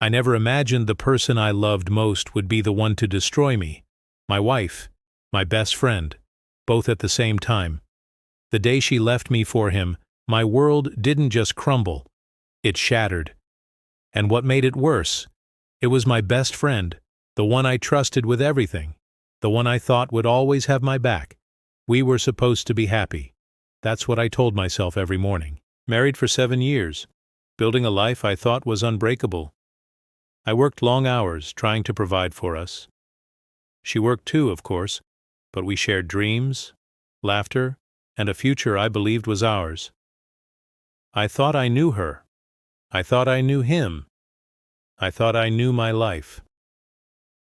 I never imagined the person I loved most would be the one to destroy me. My wife, my best friend, both at the same time. The day she left me for him, my world didn't just crumble, it shattered. And what made it worse? It was my best friend, the one I trusted with everything, the one I thought would always have my back. We were supposed to be happy. That's what I told myself every morning. Married for 7 years, building a life I thought was unbreakable. I worked long hours trying to provide for us. She worked too, of course, but we shared dreams, laughter, and a future I believed was ours. I thought I knew her. I thought I knew him. I thought I knew my life.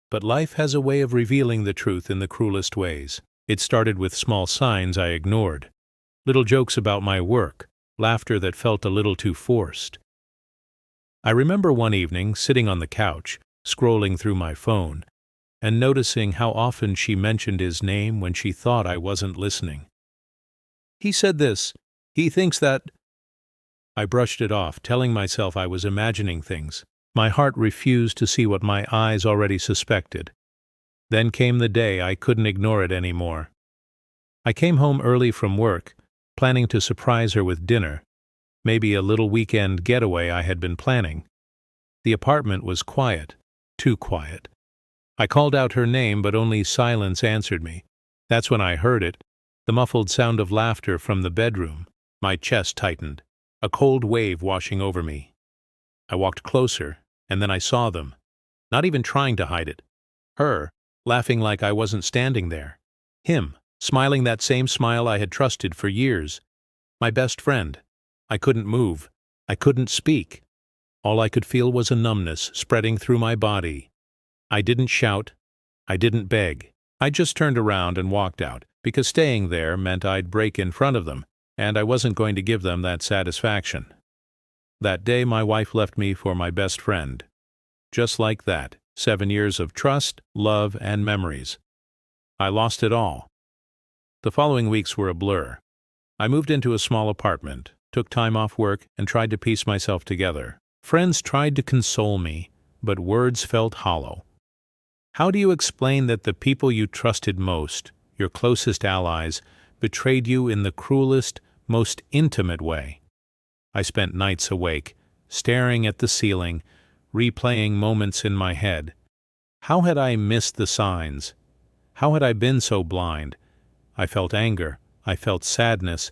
But life has a way of revealing the truth in the cruelest ways. It started with small signs I ignored. Little jokes about my work, laughter that felt a little too forced. I remember one evening sitting on the couch, scrolling through my phone, and noticing how often she mentioned his name when she thought I wasn't listening. He said this. He thinks that. I brushed it off, telling myself I was imagining things. My heart refused to see what my eyes already suspected. Then came the day I couldn't ignore it anymore. I came home early from work, planning to surprise her with dinner, maybe a little weekend getaway I had been planning. The apartment was quiet, too quiet. I called out her name, but only silence answered me. That's when I heard it, the muffled sound of laughter from the bedroom. My chest tightened, a cold wave washing over me. I walked closer, and then I saw them, not even trying to hide it. Her, laughing like I wasn't standing there. Him, smiling that same smile I had trusted for years. My best friend. I couldn't move. I couldn't speak. All I could feel was a numbness spreading through my body. I didn't shout. I didn't beg. I just turned around and walked out, because staying there meant I'd break in front of them, and I wasn't going to give them that satisfaction. That day my wife left me for my best friend. Just like that, 7 years of trust, love, and memories. I lost it all. The following weeks were a blur. I moved into a small apartment, took time off work, and tried to piece myself together. Friends tried to console me, but words felt hollow. How do you explain that the people you trusted most, your closest allies, betrayed you in the cruelest, most intimate way? I spent nights awake, staring at the ceiling, replaying moments in my head. How had I missed the signs? How had I been so blind? I felt anger, I felt sadness,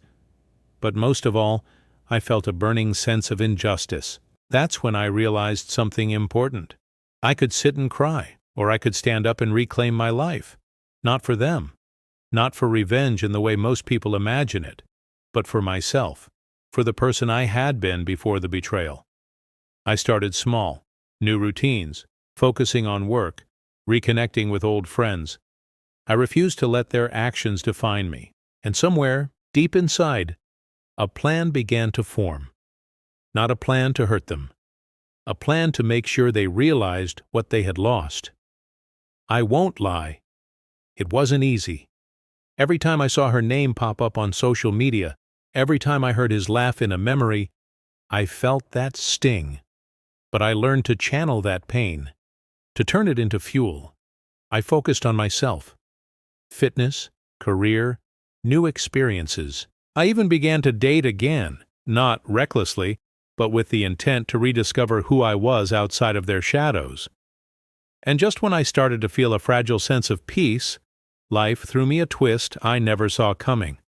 but most of all, I felt a burning sense of injustice. That's when I realized something important. I could sit and cry, or I could stand up and reclaim my life. Not for them, not for revenge in the way most people imagine it, but for myself, for the person I had been before the betrayal. I started small, new routines, focusing on work, reconnecting with old friends. I refused to let their actions define me, and somewhere, deep inside, a plan began to form. Not a plan to hurt them, a plan to make sure they realized what they had lost. I won't lie. It wasn't easy. Every time I saw her name pop up on social media, every time I heard his laugh in a memory, I felt that sting. But I learned to channel that pain, to turn it into fuel. I focused on myself. Fitness, career, new experiences. I even began to date again, not recklessly, but with the intent to rediscover who I was outside of their shadows. And just when I started to feel a fragile sense of peace, life threw me a twist I never saw coming.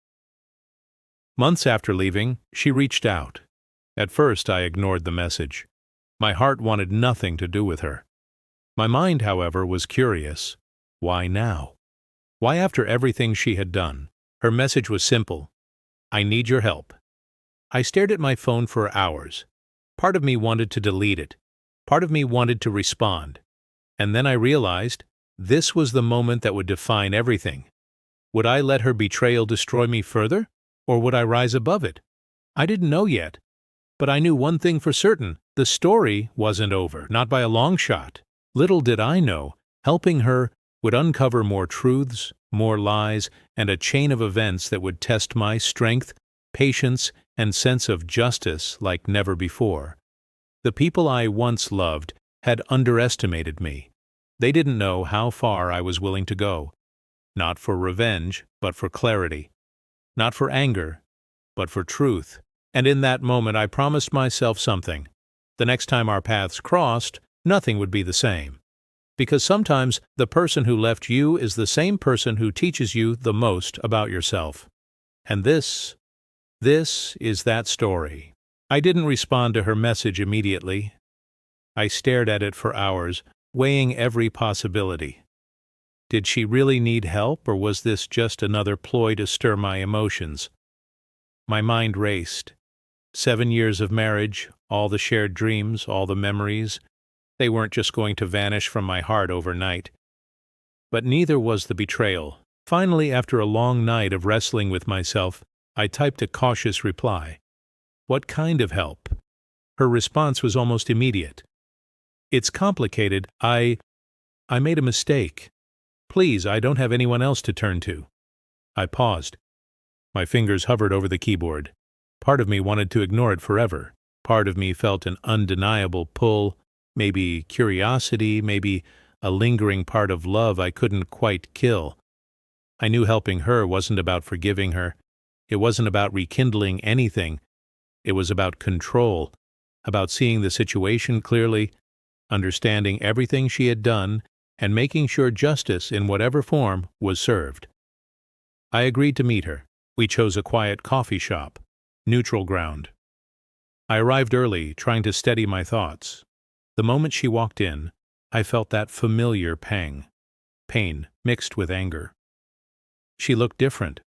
Months after leaving, she reached out. At first, I ignored the message. My heart wanted nothing to do with her. My mind, however, was curious. Why now? Why after everything she had done? Her message was simple. I need your help. I stared at my phone for hours. Part of me wanted to delete it. Part of me wanted to respond. And then I realized this was the moment that would define everything. Would I let her betrayal destroy me further, or would I rise above it? I didn't know yet. But I knew one thing for certain. The story wasn't over, not by a long shot. Little did I know, helping her would uncover more truths, more lies, and a chain of events that would test my strength, patience, and sense of justice like never before. The people I once loved had underestimated me. They didn't know how far I was willing to go. Not for revenge, but for clarity. Not for anger, but for truth. And in that moment I promised myself something. The next time our paths crossed, nothing would be the same. Because sometimes the person who left you is the same person who teaches you the most about yourself. And this is that story. I didn't respond to her message immediately. I stared at it for hours, weighing every possibility. Did she really need help, or was this just another ploy to stir my emotions? My mind raced. 7 years of marriage, all the shared dreams, all the memories, they weren't just going to vanish from my heart overnight. But neither was the betrayal. Finally, after a long night of wrestling with myself, I typed a cautious reply. What kind of help? Her response was almost immediate. It's complicated. I made a mistake. Please, I don't have anyone else to turn to. I paused. My fingers hovered over the keyboard. Part of me wanted to ignore it forever. Part of me felt an undeniable pull, maybe curiosity, maybe a lingering part of love I couldn't quite kill. I knew helping her wasn't about forgiving her. It wasn't about rekindling anything. It was about control, about seeing the situation clearly, understanding everything she had done, and making sure justice, in whatever form, was served. I agreed to meet her. We chose a quiet coffee shop, neutral ground. I arrived early, trying to steady my thoughts. The moment she walked in, I felt that familiar pang, pain mixed with anger. She looked different.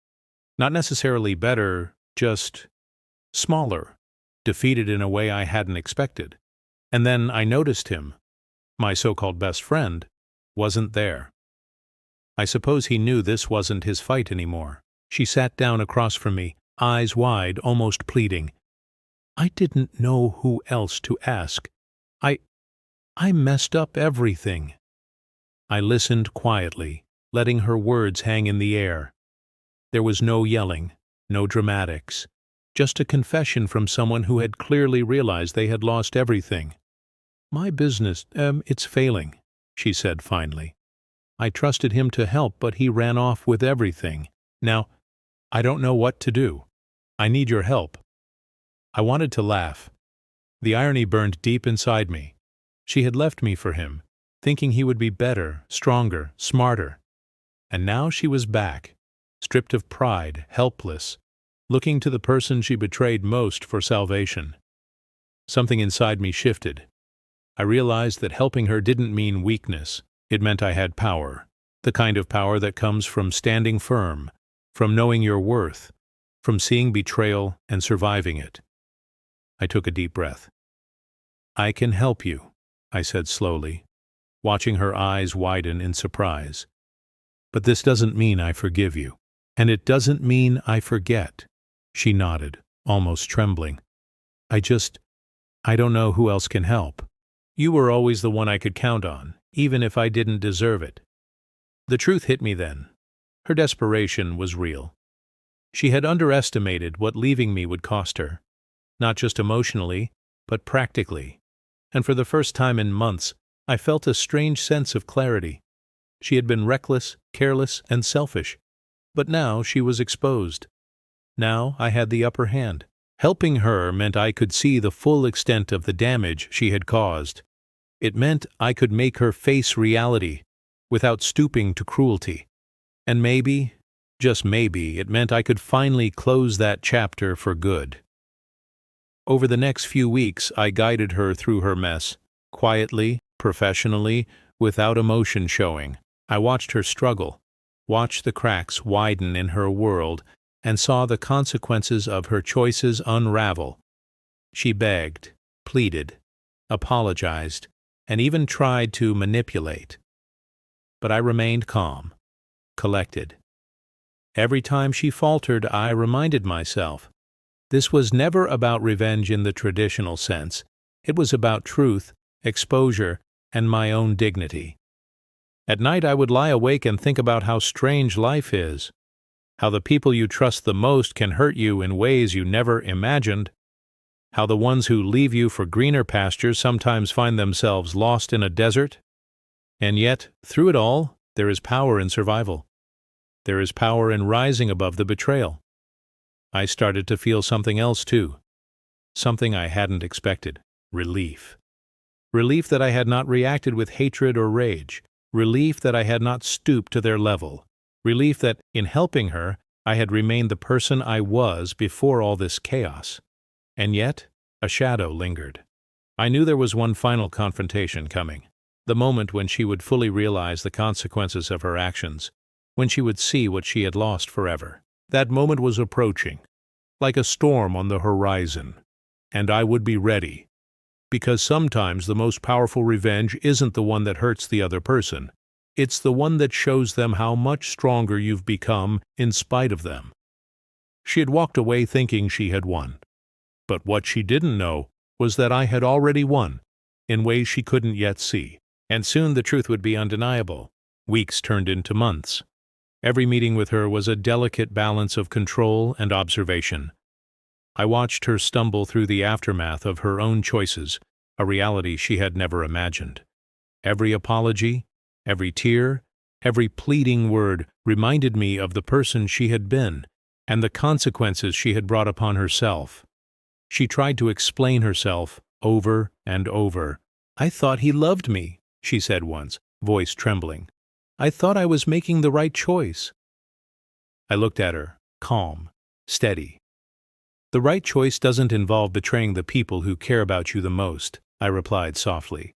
Not necessarily better, just smaller, defeated in a way I hadn't expected. And then I noticed him. My so-called best friend wasn't there. I suppose he knew this wasn't his fight anymore. She sat down across from me, eyes wide, almost pleading. I didn't know who else to ask. I messed up everything. I listened quietly, letting her words hang in the air. There was no yelling, no dramatics, just a confession from someone who had clearly realized they had lost everything. My business, it's failing, she said finally. I trusted him to help, but he ran off with everything. Now, I don't know what to do. I need your help. I wanted to laugh. The irony burned deep inside me. She had left me for him, thinking he would be better, stronger, smarter. And now she was back, stripped of pride, helpless, looking to the person she betrayed most for salvation. Something inside me shifted. I realized that helping her didn't mean weakness. It meant I had power, the kind of power that comes from standing firm, from knowing your worth, from seeing betrayal and surviving it. I took a deep breath. I can help you, I said slowly, watching her eyes widen in surprise. But this doesn't mean I forgive you. And it doesn't mean I forget. She nodded, almost trembling. I don't know who else can help. You were always the one I could count on, even if I didn't deserve it. The truth hit me then. Her desperation was real. She had underestimated what leaving me would cost her, not just emotionally, but practically. And for the first time in months, I felt a strange sense of clarity. She had been reckless, careless, and selfish. But now she was exposed. Now I had the upper hand. Helping her meant I could see the full extent of the damage she had caused. It meant I could make her face reality without stooping to cruelty. And maybe, just maybe, it meant I could finally close that chapter for good. Over the next few weeks, I guided her through her mess, quietly, professionally, without emotion showing. I watched her struggle, watched the cracks widen in her world, and saw the consequences of her choices unravel. She begged, pleaded, apologized, and even tried to manipulate. But I remained calm, collected. Every time she faltered, I reminded myself, this was never about revenge in the traditional sense. It was about truth, exposure, and my own dignity. At night I would lie awake and think about how strange life is, how the people you trust the most can hurt you in ways you never imagined, How the ones who leave you for greener pastures sometimes find themselves lost in a desert. And yet, through it all, there is power in survival. There is power in rising above the betrayal. I started to feel something else too. Something I hadn't expected. Relief. Relief that I had not reacted with hatred or rage. Relief that I had not stooped to their level. Relief that, in helping her, I had remained the person I was before all this chaos. And yet, a shadow lingered. I knew there was one final confrontation coming. The moment when she would fully realize the consequences of her actions. When she would see what she had lost forever. That moment was approaching, like a storm on the horizon. And I would be ready. Because sometimes the most powerful revenge isn't the one that hurts the other person. It's the one that shows them how much stronger you've become in spite of them. She had walked away thinking she had won. But what she didn't know was that I had already won, in ways she couldn't yet see. And soon the truth would be undeniable. Weeks turned into months. Every meeting with her was a delicate balance of control and observation. I watched her stumble through the aftermath of her own choices, a reality she had never imagined. Every apology, every tear, every pleading word reminded me of the person she had been and the consequences she had brought upon herself. She tried to explain herself over and over. "I thought he loved me," she said once, voice trembling. "I thought I was making the right choice." I looked at her, calm, steady. "The right choice doesn't involve betraying the people who care about you the most," I replied softly.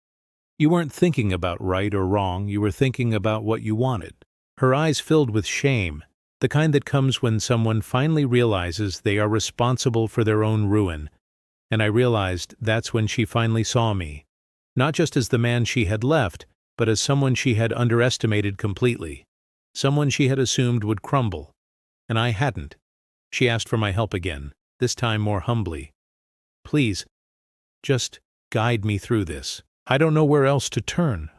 "You weren't thinking about right or wrong, you were thinking about what you wanted." Her eyes filled with shame, the kind that comes when someone finally realizes they are responsible for their own ruin. And I realized that's when she finally saw me, not just as the man she had left, but as someone she had underestimated completely, someone she had assumed would crumble. And I hadn't. She asked for my help again, this time more humbly. "Please, just guide me through this. I don't know where else to turn."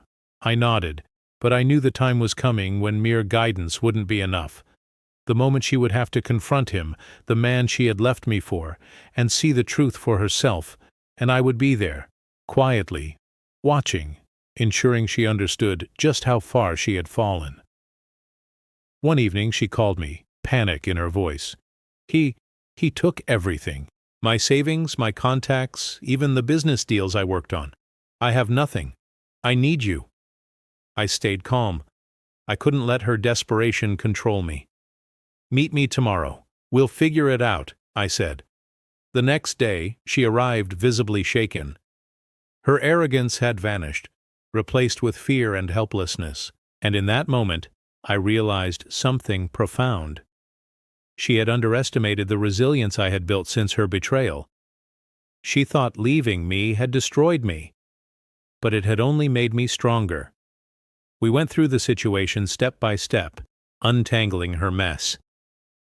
I nodded, but I knew the time was coming when mere guidance wouldn't be enough. The moment she would have to confront him, the man she had left me for, and see the truth for herself, and I would be there, quietly, watching, ensuring she understood just how far she had fallen. One evening she called me, panic in her voice. He took everything. My savings, my contacts, even the business deals I worked on. I have nothing. I need you. I stayed calm. I couldn't let her desperation control me. "Meet me tomorrow. We'll figure it out," I said. The next day, she arrived visibly shaken. Her arrogance had vanished, replaced with fear and helplessness, and in that moment, I realized something profound. She had underestimated the resilience I had built since her betrayal. She thought leaving me had destroyed me, but it had only made me stronger. We went through the situation step by step, untangling her mess.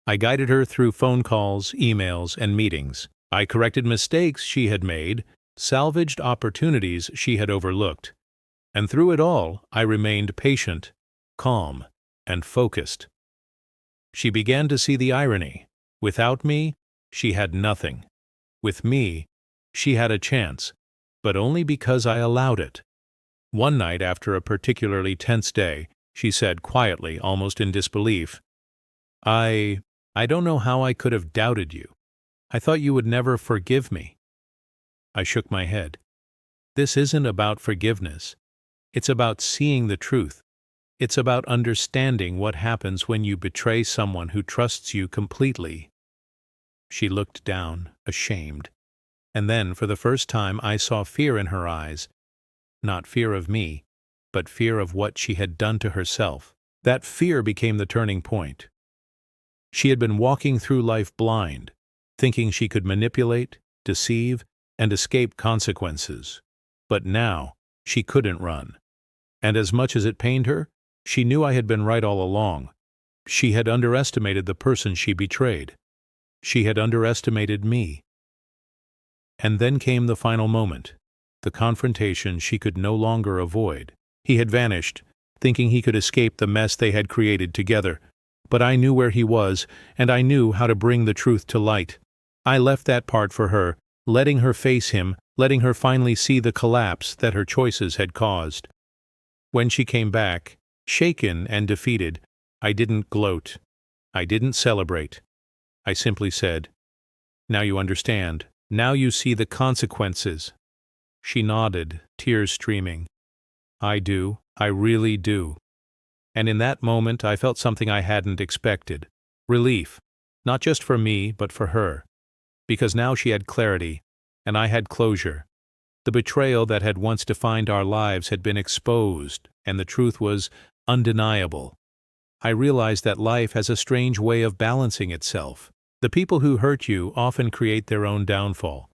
I guided her through phone calls, emails, and meetings. I corrected mistakes she had made, salvaged opportunities she had overlooked. And through it all, I remained patient, calm, and focused. She began to see the irony. Without me, she had nothing. With me, she had a chance, but only because I allowed it. One night after a particularly tense day, she said quietly, almost in disbelief, I don't know how I could have doubted you. I thought you would never forgive me." I shook my head. This isn't about forgiveness. It's about seeing the truth. It's about understanding what happens when you betray someone who trusts you completely. She looked down, ashamed. And then, for the first time, I saw fear in her eyes. Not fear of me, but fear of what she had done to herself. That fear became the turning point. She had been walking through life blind, thinking she could manipulate, deceive, and escape consequences. But now, she couldn't run. And as much as it pained her, she knew I had been right all along. She had underestimated the person she betrayed. She had underestimated me. And then came the final moment, the confrontation she could no longer avoid. He had vanished, thinking he could escape the mess they had created together. But I knew where he was, and I knew how to bring the truth to light. I left that part for her, letting her face him, letting her finally see the collapse that her choices had caused. When she came back, shaken and defeated, I didn't gloat. I didn't celebrate. I simply said, "Now you understand. Now you see the consequences." She nodded, tears streaming. "I do. I really do." And in that moment I felt something I hadn't expected. Relief. Not just for me, but for her. Because now she had clarity, and I had closure. The betrayal that had once defined our lives had been exposed, and the truth was undeniable. I realized that life has a strange way of balancing itself. The people who hurt you often create their own downfall.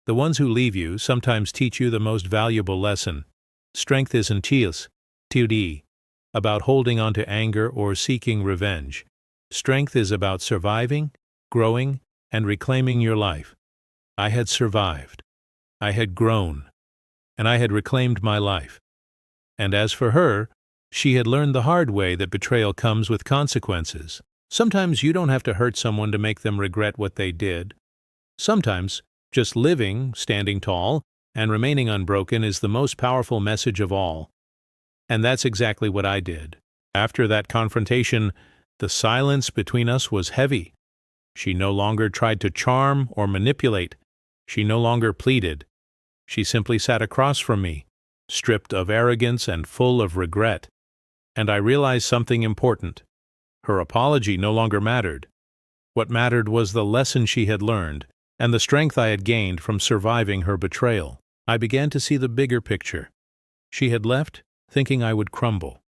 The ones who leave you sometimes teach you the most valuable lesson. Strength isn't teody, about holding on to anger or seeking revenge. Strength is about surviving, growing, and reclaiming your life. I had survived. I had grown. And I had reclaimed my life. And as for her, she had learned the hard way that betrayal comes with consequences. Sometimes you don't have to hurt someone to make them regret what they did. Sometimes just living, standing tall, and remaining unbroken is the most powerful message of all. And that's exactly what I did. After that confrontation, the silence between us was heavy. She no longer tried to charm or manipulate. She no longer pleaded. She simply sat across from me, stripped of arrogance and full of regret. And I realized something important. Her apology no longer mattered. What mattered was the lesson she had learned, and the strength I had gained from surviving her betrayal. I began to see the bigger picture. She had left, thinking I would crumble.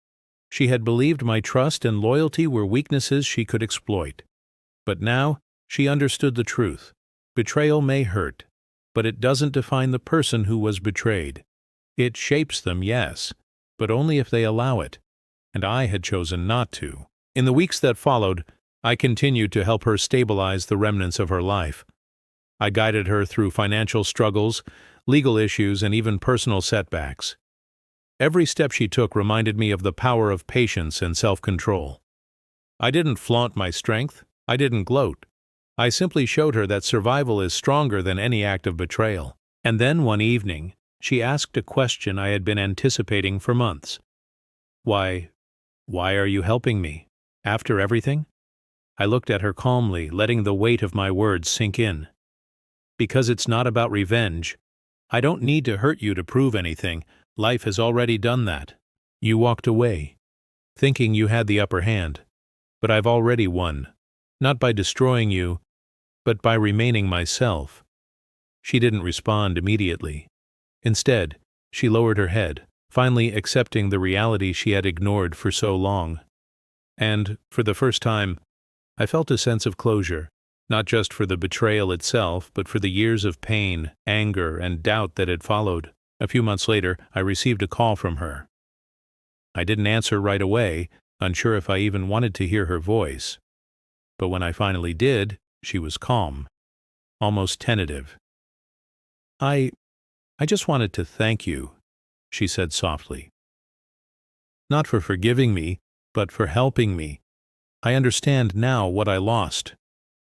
She had believed my trust and loyalty were weaknesses she could exploit. But now, she understood the truth. Betrayal may hurt, but it doesn't define the person who was betrayed. It shapes them, yes, but only if they allow it. And I had chosen not to. In the weeks that followed, I continued to help her stabilize the remnants of her life. I guided her through financial struggles, legal issues, and even personal setbacks. Every step she took reminded me of the power of patience and self-control. I didn't flaunt my strength. I didn't gloat. I simply showed her that survival is stronger than any act of betrayal. And then one evening, she asked a question I had been anticipating for months. Why are you helping me? After everything? I looked at her calmly, letting the weight of my words sink in. Because it's not about revenge. I don't need to hurt you to prove anything. Life has already done that. You walked away, thinking you had the upper hand. But I've already won. Not by destroying you, but by remaining myself. She didn't respond immediately. Instead, she lowered her head, finally accepting the reality she had ignored for so long. And, for the first time, I felt a sense of closure, not just for the betrayal itself, but for the years of pain, anger, and doubt that had followed. A few months later, I received a call from her. I didn't answer right away, unsure if I even wanted to hear her voice. But when I finally did, she was calm, almost tentative. I just wanted to thank you," she said softly. "Not for forgiving me, but for helping me. I understand now what I lost,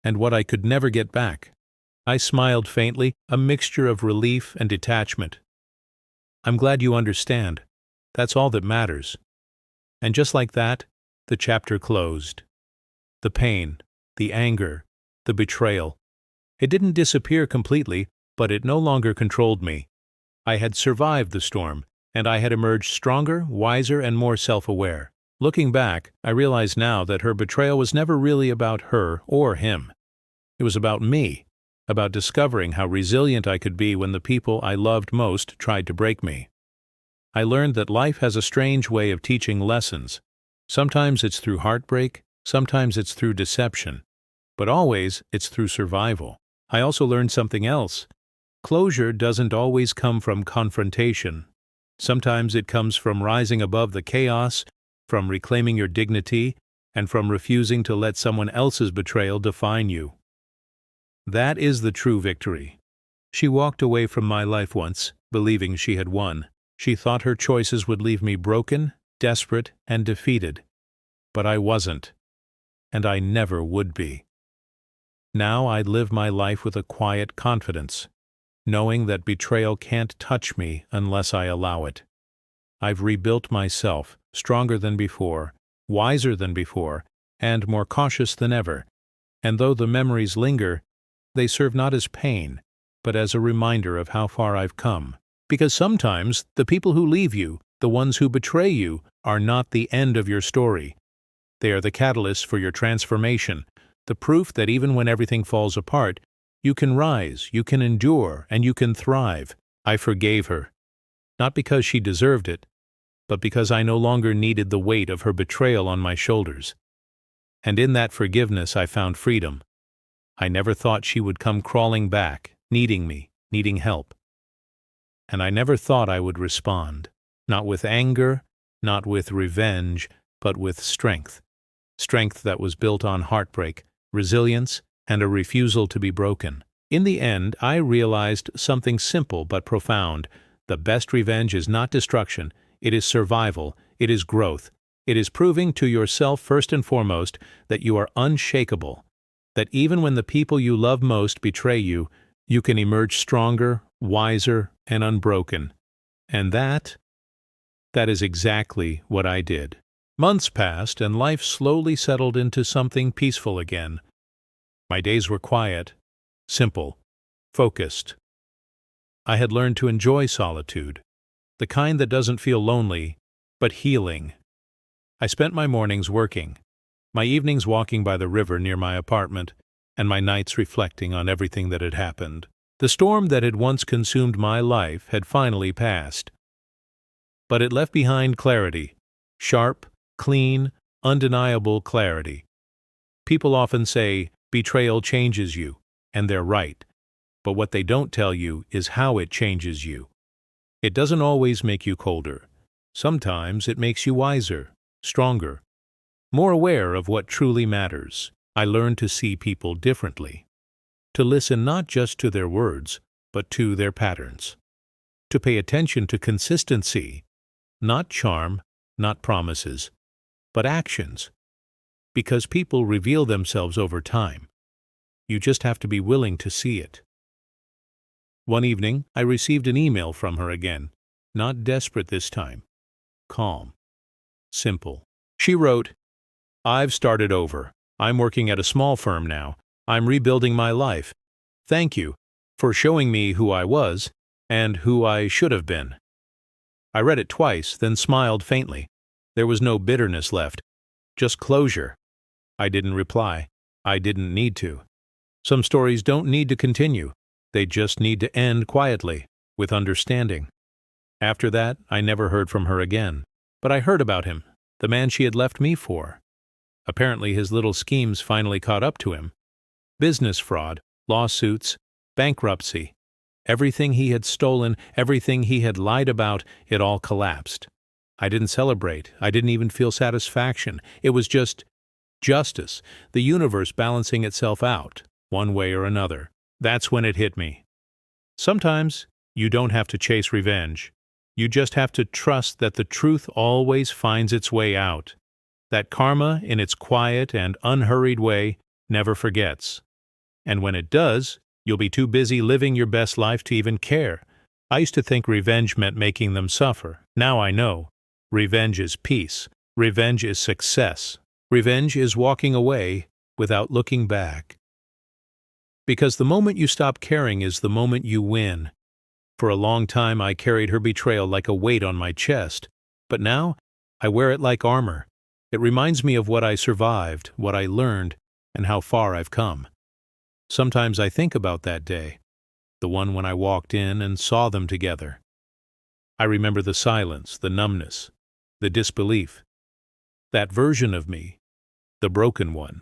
and what I could never get back." I smiled faintly, a mixture of relief and detachment. "I'm glad you understand. That's all that matters." And just like that, the chapter closed. The pain, the anger, the betrayal. It didn't disappear completely, but it no longer controlled me. I had survived the storm, and I had emerged stronger, wiser, and more self-aware. Looking back, I realize now that her betrayal was never really about her or him. It was about me, about discovering how resilient I could be when the people I loved most tried to break me. I learned that life has a strange way of teaching lessons. Sometimes it's through heartbreak, sometimes it's through deception, but always it's through survival. I also learned something else. Closure doesn't always come from confrontation. Sometimes it comes from rising above the chaos, from reclaiming your dignity, and from refusing to let someone else's betrayal define you. That is the true victory. She walked away from my life once, believing she had won. She thought her choices would leave me broken, desperate, and defeated. But I wasn't, and I never would be. Now I'd live my life with a quiet confidence. knowing that betrayal can't touch me unless I allow it. I've rebuilt myself, stronger than before, wiser than before, and more cautious than ever. And though the memories linger, they serve not as pain, but as a reminder of how far I've come. Because sometimes the people who leave you, the ones who betray you, are not the end of your story. They are the catalyst for your transformation, the proof that even when everything falls apart, you can rise, you can endure, and you can thrive. I forgave her, not because she deserved it, but because I no longer needed the weight of her betrayal on my shoulders. And in that forgiveness I found freedom. I never thought she would come crawling back, needing me, needing help. And I never thought I would respond, not with anger, not with revenge, but with strength. Strength that was built on heartbreak, resilience, and a refusal to be broken. In the end, I realized something simple but profound. The best revenge is not destruction, it is survival, it is growth. It is proving to yourself first and foremost that you are unshakable, that even when the people you love most betray you, you can emerge stronger, wiser, and unbroken. And that is exactly what I did. Months passed, and life slowly settled into something peaceful again. My days were quiet, simple, focused. I had learned to enjoy solitude, the kind that doesn't feel lonely, but healing. I spent my mornings working, my evenings walking by the river near my apartment, and my nights reflecting on everything that had happened. The storm that had once consumed my life had finally passed. But it left behind clarity, sharp, clean, undeniable clarity. People often say, betrayal changes you, and they're right. But what they don't tell you is how it changes you. It doesn't always make you colder. Sometimes it makes you wiser, stronger, more aware of what truly matters. I learned to see people differently, to listen not just to their words, but to their patterns, to pay attention to consistency, not charm, not promises, but actions, because people reveal themselves over time. You just have to be willing to see it. One evening, I received an email from her again, not desperate this time, calm. Simple. She wrote, "I've started over. I'm working at a small firm now. I'm rebuilding my life. Thank you for showing me who I was and who I should have been." I read it twice, then smiled faintly. There was no bitterness left, just closure. I didn't reply. I didn't need to. Some stories don't need to continue. They just need to end quietly, with understanding. After that, I never heard from her again. But I heard about him, the man she had left me for. Apparently his little schemes finally caught up to him. Business fraud, lawsuits, bankruptcy. Everything he had stolen, everything he had lied about, it all collapsed. I didn't celebrate. I didn't even feel satisfaction. It was just justice, the universe balancing itself out, one way or another. That's when it hit me. Sometimes you don't have to chase revenge. You just have to trust that the truth always finds its way out. That karma, in its quiet and unhurried way, never forgets. And when it does, you'll be too busy living your best life to even care. I used to think revenge meant making them suffer. Now I know. Revenge is peace. Revenge is success. Revenge is walking away without looking back. Because the moment you stop caring is the moment you win. For a long time I carried her betrayal like a weight on my chest, but now I wear it like armor. It reminds me of what I survived, what I learned, and how far I've come. Sometimes I think about that day, the one when I walked in and saw them together. I remember the silence, the numbness, the disbelief. That version of me, the broken one.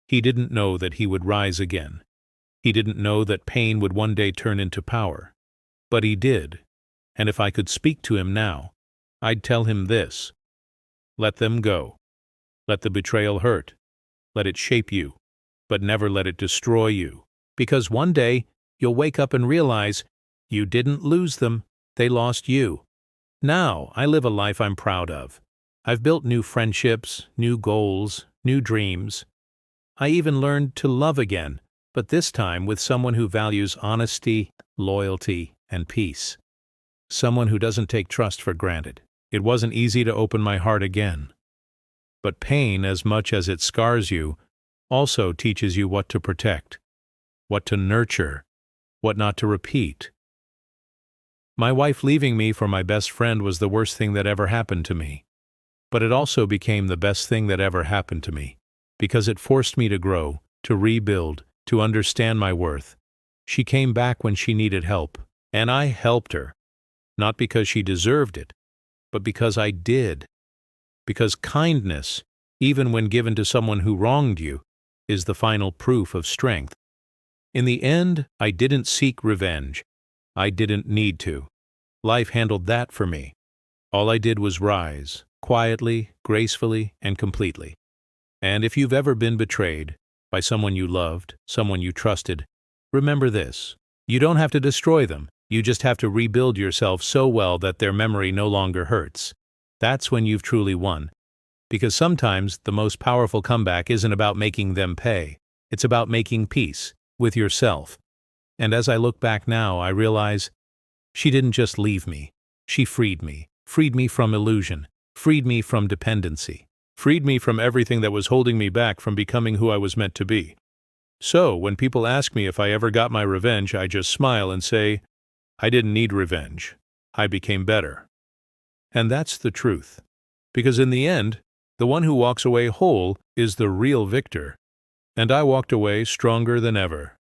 He didn't know that he would rise again. He didn't know that pain would one day turn into power. But he did, and if I could speak to him now, I'd tell him this: let them go. Let the betrayal hurt. Let it shape you, but never let it destroy you. Because one day, you'll wake up and realize you didn't lose them, they lost you. Now, I live a life I'm proud of. I've built new friendships, new goals, new dreams. I even learned to love again, but this time with someone who values honesty, loyalty, and peace. Someone who doesn't take trust for granted. It wasn't easy to open my heart again. But pain, as much as it scars you, also teaches you what to protect, what to nurture, what not to repeat. My wife leaving me for my best friend was the worst thing that ever happened to me. But it also became the best thing that ever happened to me, because it forced me to grow, to rebuild, to understand my worth. She came back when she needed help, and I helped her, not because she deserved it, but because I did. Because kindness, even when given to someone who wronged you, is the final proof of strength. In the end, I didn't seek revenge. I didn't need to. Life handled that for me. All I did was rise, quietly, gracefully, and completely. And if you've ever been betrayed by someone you loved, someone you trusted, remember this. You don't have to destroy them. You just have to rebuild yourself so well that their memory no longer hurts. That's when you've truly won. Because sometimes the most powerful comeback isn't about making them pay. It's about making peace with yourself. And as I look back now, I realize she didn't just leave me. She freed me from illusion, freed me from dependency, freed me from everything that was holding me back from becoming who I was meant to be. So, when people ask me if I ever got my revenge, I just smile and say, I didn't need revenge. I became better. And that's the truth. Because in the end, the one who walks away whole is the real victor. And I walked away stronger than ever.